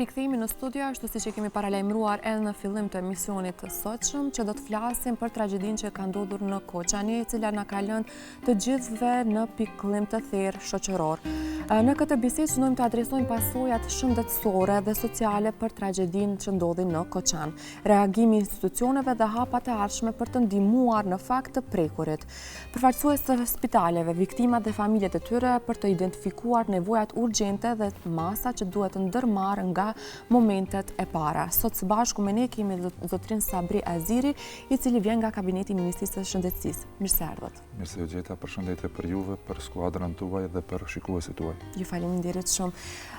Rikthehemi në studio, ashtu siç e kemi paralajmëruar edhe në fillim të emisionit të sotshëm, që do të flasim për tragjedinë që ka ndodhur në Koçani, e cila na ka lënë të gjithëve në pikëllim të therrë shoqëror. Në këtë bisedë shënojmë të adresojmë pasojat shëndetësore dhe sociale për tragjedinë që ndodhi në Koçan, reagimi i institucioneve dhe hapat e ardhshme për të ndihmuar në fakt të prekurit, përfaqësues të spitaleve, viktimat dhe familjet e tyre për të identifikuar nevojat urgjente dhe masa që duhet të ndërmarrë nga momentet e para. Sot së bashku me ne kemi zotrin Sabri Aziri, i cili vjen nga kabineti i Ministrisë së Shëndetësisë. Mirë se erdhët. Mirë se u gjeta, përshëndetje për juve, për skuadrën tuaj dhe për shikuesit tuaj. Ju faleminderit shumë.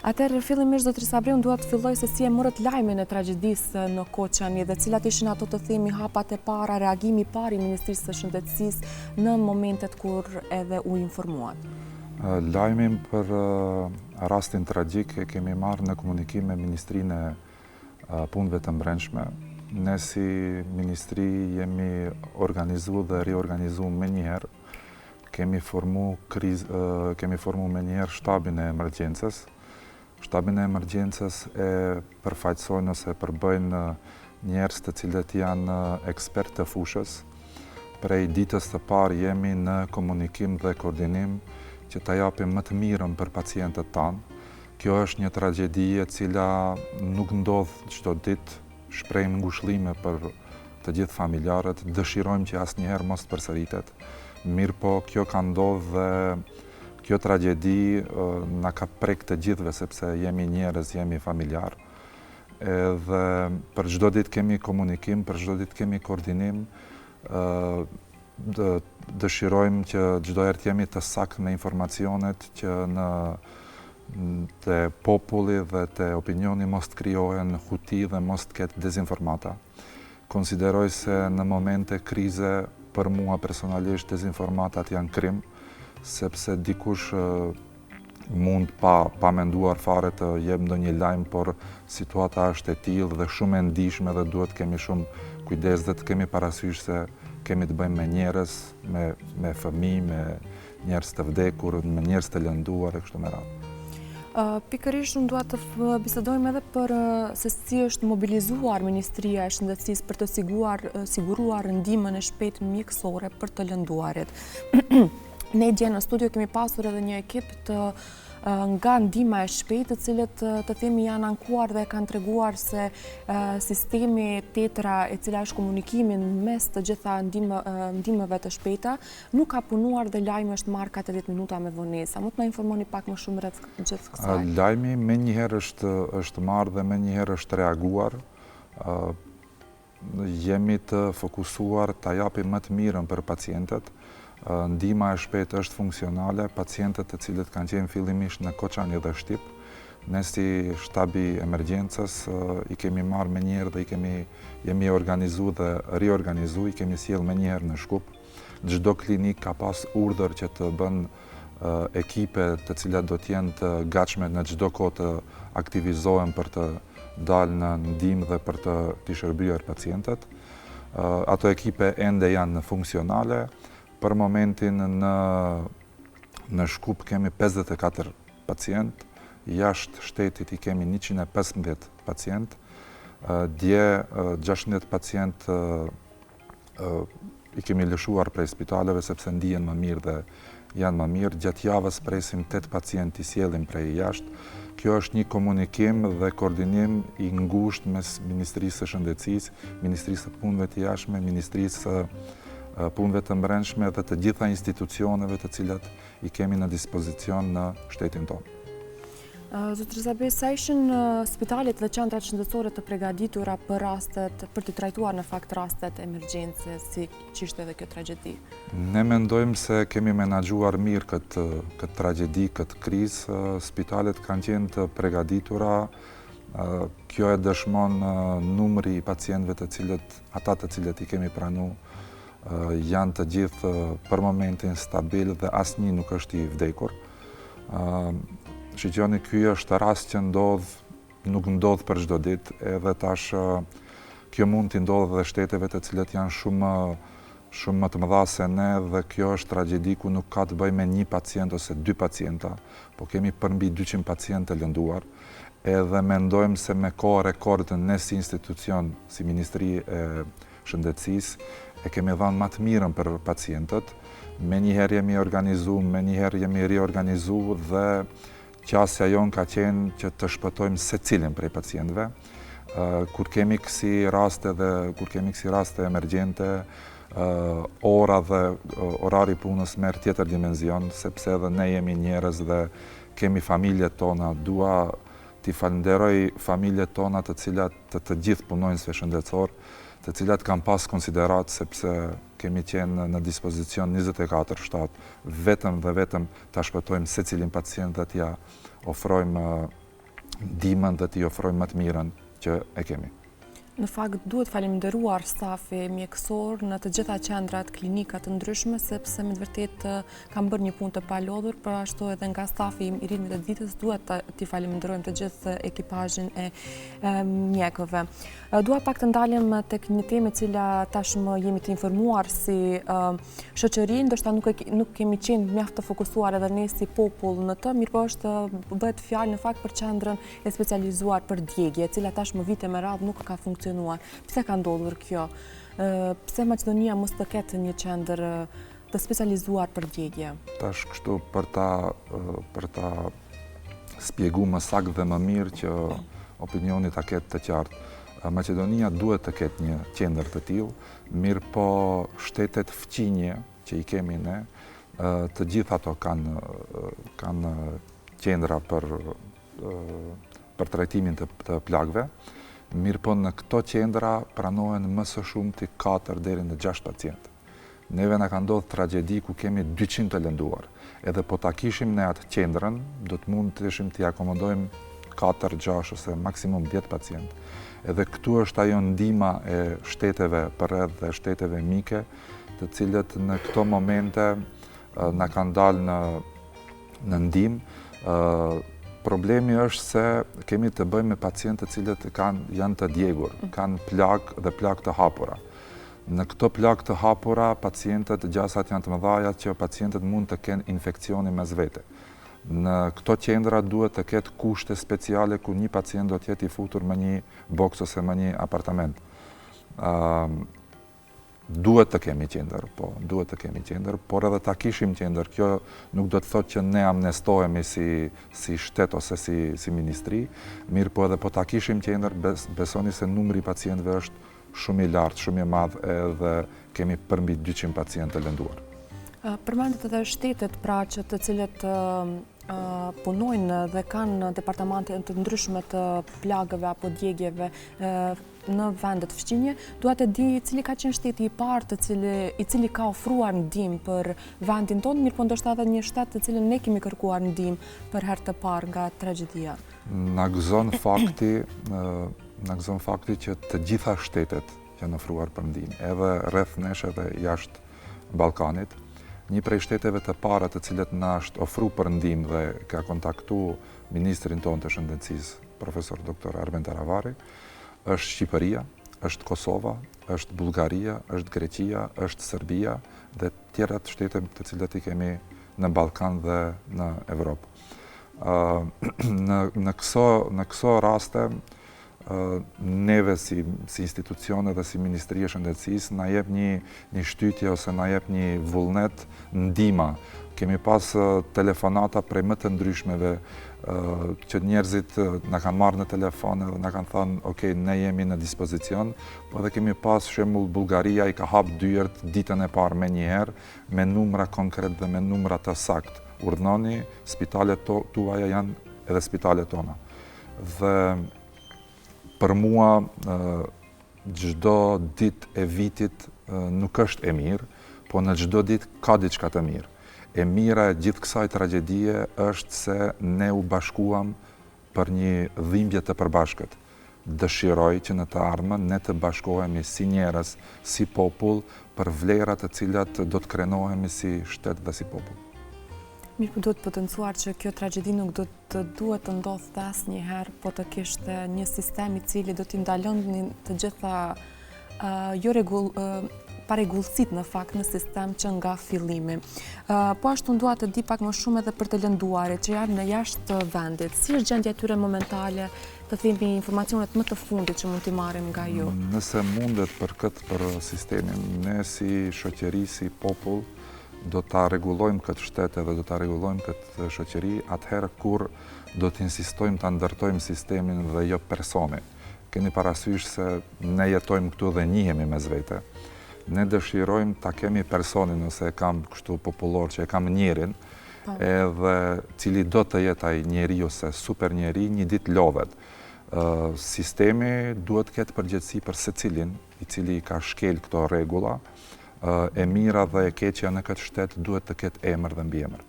Atëherë fillimisht zotri Sabri, unë dua të filloj se si e morët lajmin e tragjedisë në Koçani dhe cilat ishin ato të themi hapat e para, reagimi i parë i Ministrisë së Shëndetësisë në momentet kur edhe u informuat. Lajmin për rastin tragjik e kemi marrë në komunikim me Ministrinë e Punëve të Brendshme. Ne si Ministri jemi organizu dhe riorganizu me njëherë. Kemi formu me njëherë shtabin e emergjencës. Shtabin e emergjencës e përfaqësojnë ose përbëjnë njerëz të cilët janë ekspertë të fushës. Prej ditës të parë jemi në komunikim dhe koordinim që ta japim më të mirën për pacientët tanë. Kjo është një tragjedi e cila nuk ndodh çdo ditë, shprehim ngushëllime për të gjithë familjarët, dëshirojmë që asnjëherë mos të përsëritet. Mirë po, kjo ka ndodhur dhe kjo tragjedi na ka prek të gjithëve sepse jemi njerëz, jemi familjar. Edhe për çdo ditë kemi komunikim, për çdo ditë kemi koordinim. Dëshirojmë që çdo herë të jemi të saktë me informacionet që te populli dhe te opinioni mos të krijohen huti dhe mos të ketë dezinformata. Konsideroj se në momente krize për mua personalisht dezinformatat janë krim, sepse dikush mund pa menduar fare të jep ndonjë lajm, por situata është e tillë dhe shumë e ndihshme dhe duhet kemi shumë kujdes dhe të kemi parasysh se kemi të bëjmë me njerëz, me fëmijë, me njerëz të vdekur, me njerëz të lënduar e kështu me radhë. Pikërisht unë dua të bisedojmë edhe për se si është mobilizuar Ministria e Shëndetësisë për të siguruar ndihmën e shpejtë mjekësore për të lënduarit. Ne dje në studio kemi pasur edhe një ekip nga ndihma e shpejtë, të cilët të themi janë ankuar dhe kanë treguar se sistemi tetra e cila është komunikimin mes të gjitha ndihmëve të shpejta nuk ka punuar dhe lajmi është marrë 40 minuta me vonesa. Mund të na informoni pak më shumë rreth gjithë kësaj? Lajmi menjëherë është marrë dhe menjëherë është reaguar. Jemi të fokusuar ta japim më të mirën për pacientët. Ndihma e shpejtë është funksionale, pacientët të cilët kanë qenë fillimisht në Koçani dhe Shtyp, ne si shtabi emergjencës i kemi marrë me njëherë dhe jemi organizu dhe riorganizu, i kemi sjellë me njëherë në Shkup. Çdo klinik ka pas urdhër që të bën ekipe të cilat do të jenë të gatshme në çdo kohë të aktivizohen për të dalë në ndihmë dhe për të shërbyer pacientët. Ato ekipe ende janë funksionale. Për momentin në Shkup kemi 54 pacient, jashtë shtetit i kemi 115 pacient, dje 16 pacient i kemi lëshuar prej spitaleve sepse ndihen më mirë dhe janë më mirë. Gjatë javës presim 8 pacient i sjellim prej jashtë. Kjo është një komunikim dhe koordinim i ngushtë mes Ministrisë së Shëndetësisë, Ministrisë së Punëve të Jashtme, Ministrisë së Punëve të Brendshme dhe të gjitha institucioneve të cilat i kemi në dispozicion në shtetin tonë. Zotri Sabri, sa ishin spitalet dhe qendrat shëndetësore të përgatitura për të trajtuar në fakt rastet emergjence, si që ishte edhe kjo tragjedi? Ne mendojmë se kemi menaxhuar mirë këtë tragjedi, këtë krizë. Spitalet kanë qenë të përgatitura. Kjo e dëshmon numri i pacientëve të cilët i kemi pranuar. Janë të gjithë për momentin stabil dhe asnjë nuk është i vdekur. Shigjoni, ky është rast që nuk ndodh për çdo ditë, edhe tash kjo mund të ndodhë dhe shteteve të cilët janë shumë më të mëdha se ne dhe kjo është tragjedi ku nuk ka të bëjë me një pacient ose dy pacienta, po kemi përmbi 200 pacientë të lënduar. edhe mendojmë se me kohë rekordën ne si institucion, si Ministri e Shëndetësisë, e kemi dhënë më të mirën për pacientët. Me njëherë jemi organizu, me njëherë jemi riorganizu dhe qasja jonë ka qenë që të shpëtojmë secilin prej pacientëve. Kur kemi kësi raste emergjente, ora dhe orari punës merr tjetër dimenzion, sepse edhe ne jemi njerëz dhe kemi familjet tona. Dua t'i falenderoj familjet tona të cilat të gjithë punonjësve shëndetësor, të cilat kanë pas konsiderat sepse kemi qenë në dispozicion 24/7, vetëm t'a shpëtojmë secilin pacient dhe t'ja ofrojmë ndihmën dhe t'i ofrojmë më të mirën që e kemi. Në fakt duhet falenderuar stafi mjekësor në të gjitha qendrat klinikat të ndryshme, sepse me të vërtet kanë bërë një punë të palodhur, por ashtu edhe nga stafi i ritmit të ditës duhet t'i falenderojmë të gjithë ekipazhin e mjekëve. Dua pak të ndalem tek një temë e cila tashmë jemi të informuar si shoqëri, ndoshta nuk kemi qenë mjaft të fokusuar edhe ne si popull në të, mirëpo bëhet fjalë në fakt për qendrën e specializuar për djegje, e cila tashmë vite me radhë nuk ka funksionuar. Pse ka ndodhur kjo? Pse Maqedonia mos të ketë një qendër të specializuar për djegje? Tash kështu për ta spjeguar më saktë dhe më mirë që opinioni ta ketë të qartë. Maqedonia duhet të ketë një qendër të tillë, mirë po shtetet fqinje që i kemi ne, të gjitha ato kanë qendra për trajtimin të plagëve. Mirë po në këto qendra pranohen më së shumti 4 deri në 6 pacientë. Neve na ka ndodhur tragjedi ku kemi 200 të lënduar. Edhe po ta kishim ne atë qendrën, do të mund të ishim t'i akomodojmë 4, 6 ose maksimum 10 pacientë. Edhe këtu është ajo ndihma e shteteve përreth dhe shteteve mike, të cilët në këto momente na kanë dalë në ndihmë. Problemi është se kemi të bëjmë me pacientë të cilët janë të djegur, kanë plagë dhe plagë të hapura. Në këto plagë të hapura, pacientët gjasat janë të mëdhaja që pacientët mund të kenë infekcioni mes vete. Në këto qendra duhet të ketë kushte speciale ku një pacient do të jetë i futur me një boks ose me një apartament. Duhet të kemi qendër, por edhe ta kishim qendër, kjo nuk do të thotë që ne amnestohemi si shtet ose si ministri, mirë po edhe po ta kishim qendër, besoni se numri i pacientëve është shumë i lartë, shumë i madh, edhe kemi përmbi 200 pacientë të lënduar. Përmendet edhe shtetet pra që të cilët punojnë dhe kanë departamente të ndryshme të plagëve apo djegjeve në vendet fqinje, dua të di cili ka qenë shteti i parë i cili ka ofruar ndihmë për vendin tonë, mirë po ndoshta edhe një shtet të cilin ne kemi kërkuar ndihmë për herë të parë nga tragjedia. Na gëzon fakti që të gjitha shtetet janë ofruar për ndihmë, edhe rreth nesh edhe jashtë Ballkanit. Një prej shteteve të para të cilët na është ofruar për ndihmë dhe ka kontaktu ministrin tonë të shëndetësisë, profesor Dr. Arben Taravari, është Shqipëria, është Kosova, është Bullgaria, është Greqia, është Serbia dhe tjerat shtete të cilët i kemi në Ballkan dhe në Evropë. Në këso raste, neve si institucione dhe si Ministri e Shëndetësisë na jep një shtytje ose na jep një vullnet ndihma. Kemi pas telefonata prej më të ndryshmeve që njerëzit na kanë marrë në telefon dhe na kanë thënë, ok, ne jemi në dispozicion, po edhe kemi pas shembull Bullgaria i ka hap dyert ditën e parë me njëherë, me numra konkret dhe me numra të saktë. Urdhnoni, spitalet tuaja janë edhe spitalet tona. Dhe për mua, çdo ditë e vitit nuk është e mirë, po në çdo ditë ka diçka të mirë. E mira e gjithë kësaj tragjedie është se ne u bashkuam për një dhimbje të përbashkët. Dëshiroj që në të ardhmen ne të bashkohemi si njerëz, si popull, për vlerat të cilat do të krenohemi si shtet dhe si popull. Mirë, po duhet potencuar që kjo tragjedi nuk do të duhet të ndodhte asnjëherë, po të kishte një sistem i cili do t'i ndalon të gjitha paregullësit në fakt në sistem që nga fillimi. Po ashtu dua të di pak më shumë edhe për të lënduarit që janë në jashtë vendit. Si është gjendja e tyre momentale, të themi informacionet më të fundit që mund t'i marrim nga ju? Nëse mundet për sistemin, ne si shoqëri, si popull, do ta rregullojmë këtë shtet edhe do ta rregullojmë këtë shoqëri atëherë kur do të insistojmë ta ndërtojmë sistemin dhe jo personi. Keni parasysh se ne jetojmë këtu dhe njihemi mes vete. Ne dëshirojmë ta kemi personin, nëse e kam kështu popullor që e kam njerin, edhe cili do të jetë ai njeri ose super njeri, një ditë lodhet. Sistemi duhet të ketë përgjegjësi për secilin i cili ka shkel këto rregulla. E mira dhe e keqja në këtë shtet duhet të ketë emër dhe mbiemër.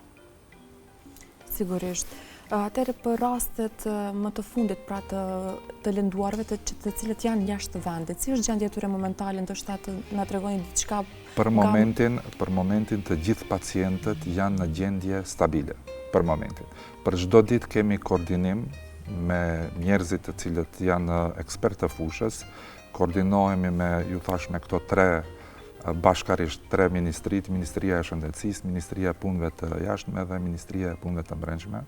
Sigurisht. Atëherë për rastet më të fundit pra të lënduarve të cilët janë jashtë vendit, si është gjendja e tyre momentale, ndoshta të na tregoni diçka? Për momentin të gjithë pacientët janë në gjendje stabile, për momentin. Për çdo ditë kemi koordinim me njerëzit të cilët janë ekspertë të fushës, koordinohemi me këto bashkarisht tre ministrit, Ministria e Shëndetësisë, Ministria e Punëve të Jashtme dhe Ministria e Punëve të Brendshme.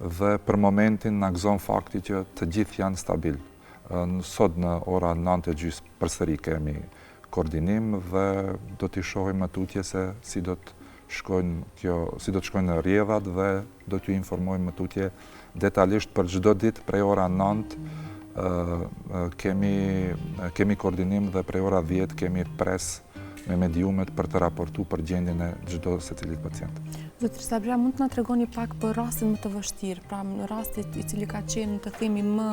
Dhe për momentin na gëzon fakti që të gjithë janë stabil. Sot në ora 9:30 përsëri kemi koordinim dhe do t'i shohim më tutje se si do të shkojnë rrjedhat dhe do t'ju informojmë më tutje detajisht për çdo ditë prej ora 9 kemi koordinim dhe prej ora 10 kemi pres me mediumet për të raportu për gjendjen e çdo secilit pacient. Zotëri Sabria, mund të na tregoni pak për rastin më të vështirë, pra në rastit i cili ka qenë të themi më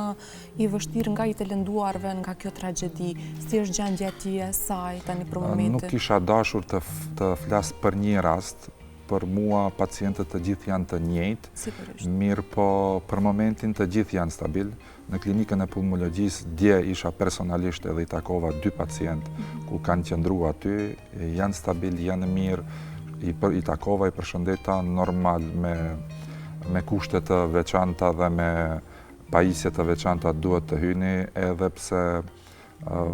i vështirë nga i të lënduarve nga kjo tragjedi, si është gjendja e saj tani për momentin? Nuk kisha dashur të flas për një rast. Për mua pacientët të gjithë janë të njëjtë, mirë po për momentin të gjithë janë stabil. Në klinikën e pulmologjisë dje isha personalisht edhe i takova 2 pacientë ku kanë qëndruar aty, janë stabil, janë mirë, i takova, i përshëndeta normal me kushte të veçanta dhe me pajisje të veçanta duhet të hyni, edhe pse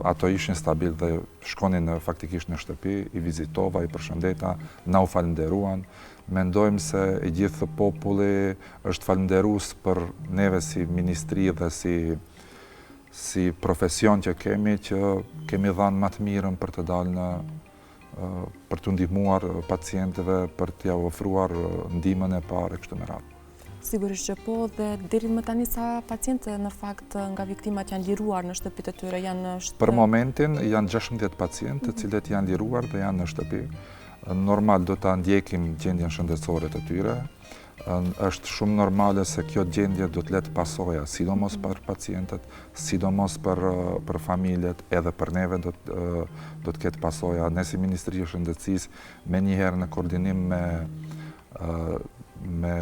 ato ishin stabil dhe shkonin faktikisht në shtëpi, i vizitova, i përshëndeta, na u falenderuan. Mendojmë se i gjithë populli është falenderues për neve si ministri dhe si profesion që kemi dhënë më të mirën për të dalë për të ndihmuar pacientëve, për t'ia ofruar ndihmën e parë kështu me radhë. Sigurisht që po, dhe deri më tani sa pacientë në fakt nga viktimat janë liruar në shtëpitë e tyre? Për momentin janë 16 pacientë të cilët janë liruar dhe janë në shtëpi. Normal do ta ndjekim gjendjen shëndetësore të tyre. Është shumë normale se kjo gjendje do të letë pasoja, sidomos për pacientët, sidomos për familjet, edhe për neve do të ketë pasoja. Ne si Ministri e Shëndetësisë me njëherë në koordinim me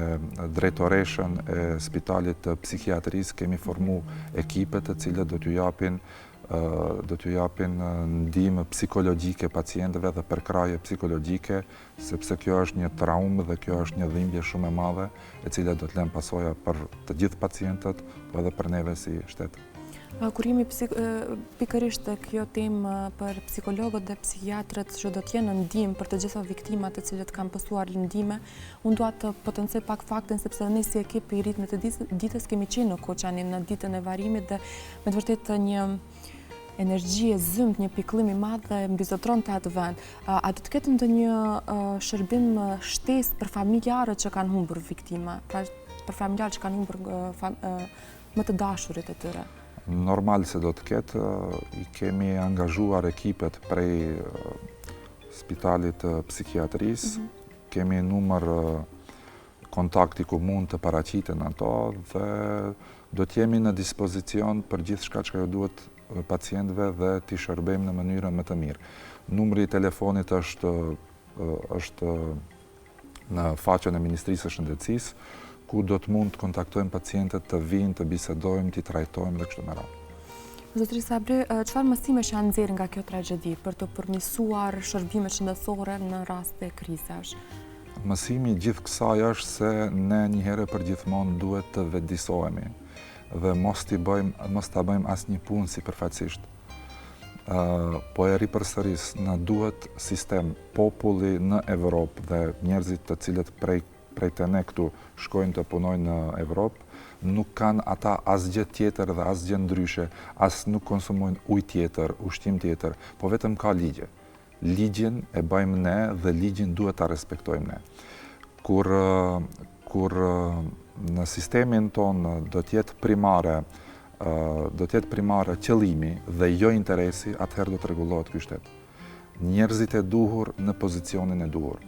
drejtoreshën e Spitalit të Psikiatrisë kemi formu ekipet të cilët do t'ju japin ndihmë psikologjike pacientëve dhe përkraje psikologjike, sepse kjo është një traumë dhe kjo është një dhimbje shumë e madhe, e cila do të lënë pasoja për të gjithë pacientët, po edhe për neve si shtet. Kur jemi pikërisht të kjo temë për psikologët dhe psikiatrët që do t'jenë në ndihmë për të gjitha viktimat të cilët kanë pësuar lëndime, unë dua të potencoj pak faktin sepse ne si ekip i ritmit të ditës kemi qenë në Koçani në ditën e varimit dhe me të vërtetë një energji e zymt, një pikëllim i madh dhe mbizotron të atë vend. A do të ketë ndonjë shërbim shtesë për familjarët që kanë humbur viktima, pra për familjarët që kanë humbur më të dashurit e tyre? Normal se do të ketë, i kemi angazhuar ekipet prej Spitalit të Psikiatrisë, kemi numër kontakti ku mund të paraqiten ato dhe do t'jemi në dispozicion për gjithë shka që duhet pacientëve dhe t'i shërbejmë në mënyrën më të mirë. Numri i telefonit është në faqen e Ministrisë së Shëndetësisë, ku do të mund të kontaktojmë pacientët, të vinë, të bisedojmë, t'i trajtojmë dhe kështu me radhë. Zotëri Sabri, çfarë mësimesh janë nxjerrë nga kjo tragjedi për të përmirësuar shërbimet shëndetësore në raste krizash? Mësimi gjithë kësaj është se ne njëherë për gjithmonë duhet të vetëdijsohemi dhe mos ta bëjmë asnjë punë sipërfaqësisht. po e ripërsëris, na duhet sistem populli në Evropë dhe njerëzit të cilët prej të ne këtu shkojnë të punojnë në Evropë, nuk kanë ata asgjë tjetër dhe asgjë ndryshe, as nuk konsumojnë ujë tjetër, ushqim tjetër, po vetëm ka ligje. Ligjin e bëjmë ne dhe ligjin duhet ta respektojmë ne. Kur në sistemin tonë do t'jetë primare qëllimi dhe jo interesi, atëherë do të rregullohet ky shtet. Njerëzit e duhur në pozicionin e duhur.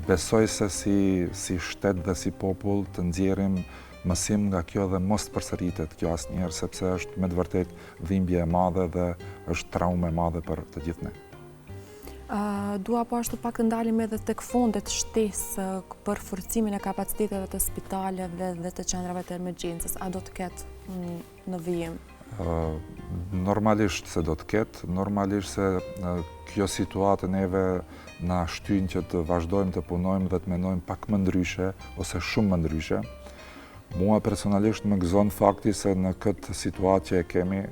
Besoj se si shtet dhe si popull të nxjerrim mësim nga kjo dhe mos përsëritet kjo asnjëherë, sepse është me të vërtetë dhimbje e madhe dhe është traumë e madhe për të gjithë ne. Dua po ashtu pak të ndalim edhe tek fondet shtesë për forcimin e kapaciteteve të spitaleve dhe të qendrave të emergjencës. A do të ketë në vijim? Normalisht se do të ketë, normalisht se kjo situatë neve na shtyn që të vazhdojmë të punojmë dhe të mendojmë pak më ndryshe ose shumë më ndryshe. Mua personalisht më gëzon fakti se në këtë situatë që e kemi,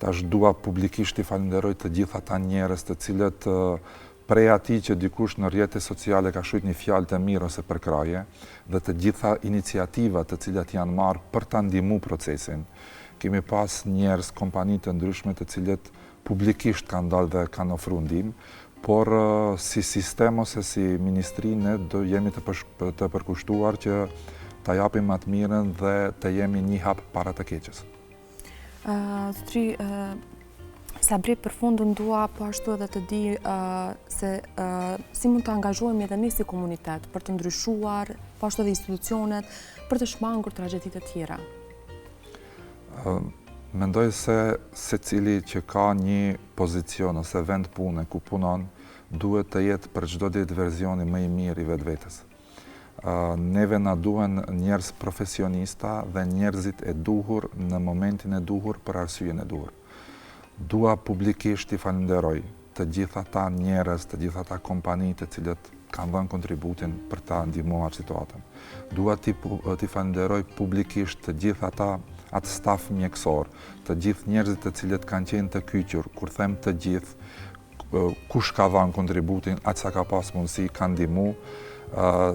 tash dua publikisht i falenderoj të gjithë ata njerëz të cilët prej atij që dikush në rrjetet sociale ka shujt një fjalë të mirë ose përkraje dhe të gjitha iniciativat të cilat janë marrë për ta ndihmuar procesin. Kemi pas njerëz, kompani të ndryshme të cilët publikisht kanë dalë dhe kanë ofruar ndihmë, por si sistem ose si ministri ne do jemi të përkushtuar që ta japim më të mirën dhe të jemi një hap para të keqes. Zotri Sabri, për fundën dua po ashtu edhe të di se si mund të angazhohemi edhe ne si komunitet për të ndryshuar, po ashtu edhe institucionet, për të shmangur tragjeditë të tjera. Mendoj se secili që ka një pozicion ose vend pune ku punon, duhet të jetë për çdo ditë verzioni më i mirë i vetvetes. Neve na duhen njerëz profesionista dhe njerëzit e duhur në momentin e duhur për arsyeën e duhur. Dua publikisht i falenderoj të gjitha ata njerëz, të gjitha ata kompani të cilët kanë dhënë kontributin për ta ndihmuar situatën. Dua t'i falenderoj publikisht të gjitha atë staf mjekësor, të gjithë njerëzit të cilët kanë qenë të kyqur, kur them të gjithë, kush ka dhënë kontributin, aq sa ka pas mundësi kanë ndihmuar.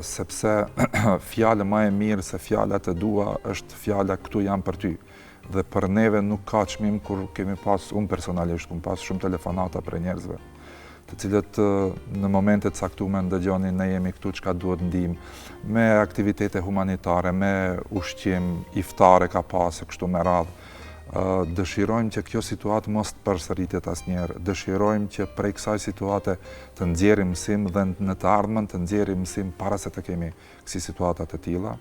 Sepse fjala më e mirë se fjala të dua është fjala këtu jam për ty. Dhe për neve nuk ka çmim kur kemi pas, unë personalisht, kam pas shumë telefonata për njerëzve, të cilët në momente të caktuara ndëgjoni ne jemi këtu, çka duhet ndihmë, me aktivitete humanitare, me ushqim, iftare ka pas kështu me radhë. Dëshirojmë që kjo situatë mos të përsëritet asnjëherë. Dëshirojmë që prej kësaj situate të nxjerrim mësim dhe në të ardhmen të nxjerrim mësim para se të kemi kësi situata të tilla.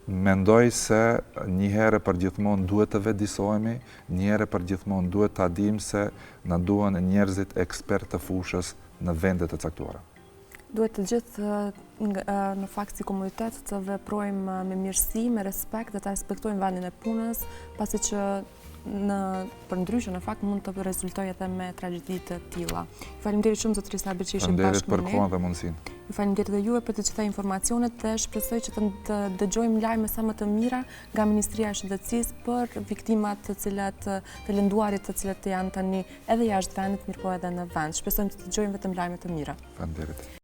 Mendoj se një herë për gjithmonë duhet të vetëdijsohemi, një herë për gjithmonë duhet ta dimë se na duhen njerëzit ekspert të fushës në vendet e caktuara. Duhet të gjithë në fakt si komunitet të veprojmë me mirësi, me respekt dhe të respektojmë vendin e punës, pasi që për ndryshe në fakt mund të rezultojë edhe me tragjedi të tilla. Faleminderit shumë zotëri Sabri që ishim bashkë me ne. Faleminderit për kohën dhe mundësinë. Faleminderit edhe juve për të gjitha informacionet dhe shpresoj që të dëgjojmë lajme sa më të mira nga Ministria e Shëndetësisë për viktimat të lënduarit të cilët janë tani edhe jashtë vendit, mirëpo edhe në vend. Shpresojmë të dëgjojmë vetëm lajme të mira. Faleminderit.